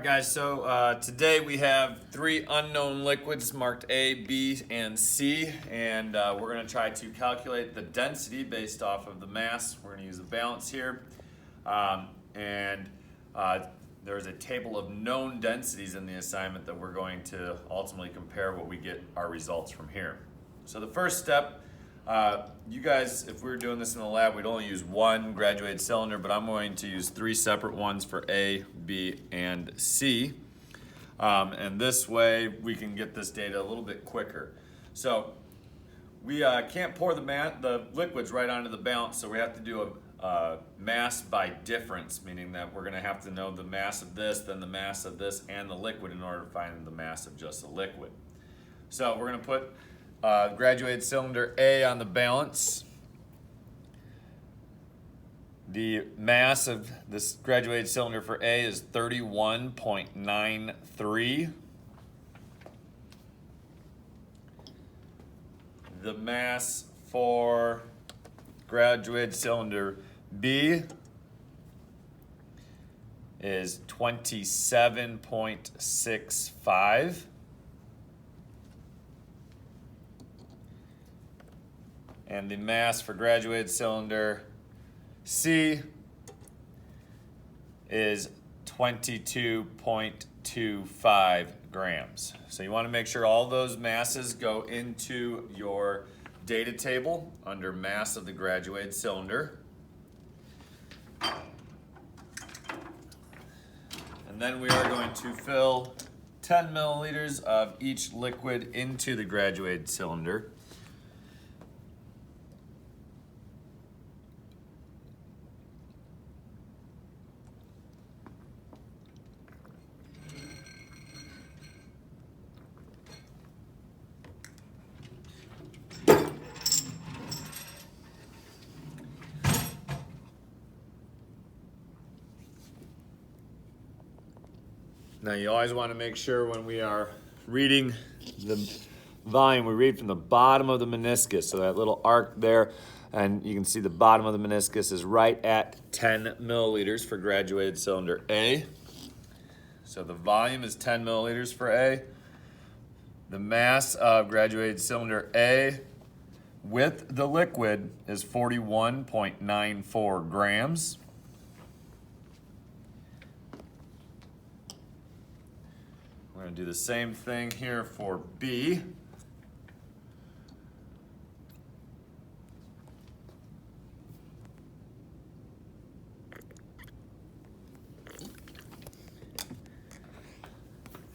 Alright guys, so today we have three unknown liquids marked A, B, and C, and we're going to try to calculate the density based off of the mass. We're going to use a balance here, and there's a table of known densities in the assignment that we're going to ultimately compare what we get our results from here. So the first step, you guys, if we were doing this in the lab, we'd only use one graduated cylinder, but I'm going to use three separate ones for A, B, and C. And this way we can get this data a little bit quicker. So we can't pour the liquids right onto the balance, so we have to do a mass by difference, meaning that we're going to have to know the mass of this, then the mass of this, and the liquid in order to find the mass of just the liquid. So we're going to put graduated cylinder A on the balance. The mass of this graduated cylinder for A is 31.93. The mass for graduated cylinder B is 27.65. And the mass for graduated cylinder C is 22.25 grams. So you want to make sure all those masses go into your data table under mass of the graduated cylinder. And then we are going to fill 10 milliliters of each liquid into the graduated cylinder. Now you always want to make sure when we are reading the volume, we read from the bottom of the meniscus, so that little arc there, and you can see the bottom of the meniscus is right at 10 milliliters for graduated cylinder A. So the volume is 10 milliliters for A. The mass of graduated cylinder A with the liquid is 41.94 grams. We're going to do the same thing here for B.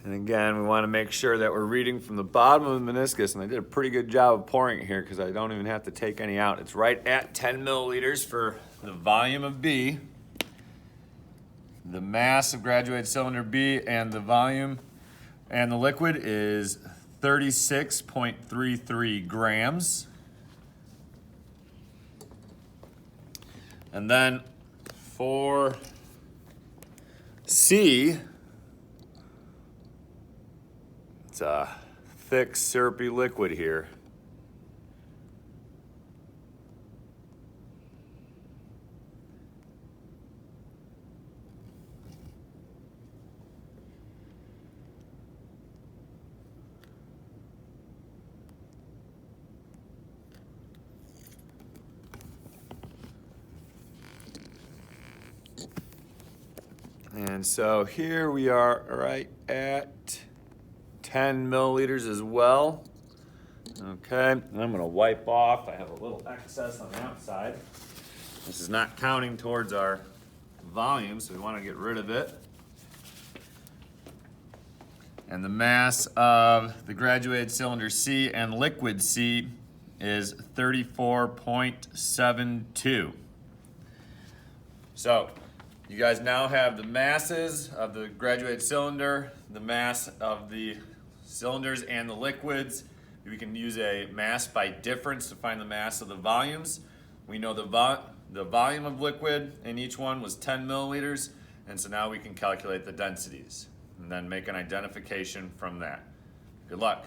And again, we want to make sure that we're reading from the bottom of the meniscus, and I did a pretty good job of pouring it here because I don't even have to take any out. It's right at 10 milliliters for the volume of B. The mass of graduated cylinder B and the volume and the liquid is 36.33 grams. And then for C, it's a thick, syrupy liquid here. And so here we are right at 10 milliliters as well. Okay, and I'm gonna wipe off. I have a little excess on the outside. This is not counting towards our volume, so we wanna get rid of it. And the mass of the graduated cylinder C and liquid C is 34.72. So, you guys now have the masses of the graduated cylinder, the mass of the cylinders and the liquids. We can use a mass by difference to find the mass of the volumes. We know the volume of liquid in each one was 10 milliliters, and so now we can calculate the densities and then make an identification from that. Good luck.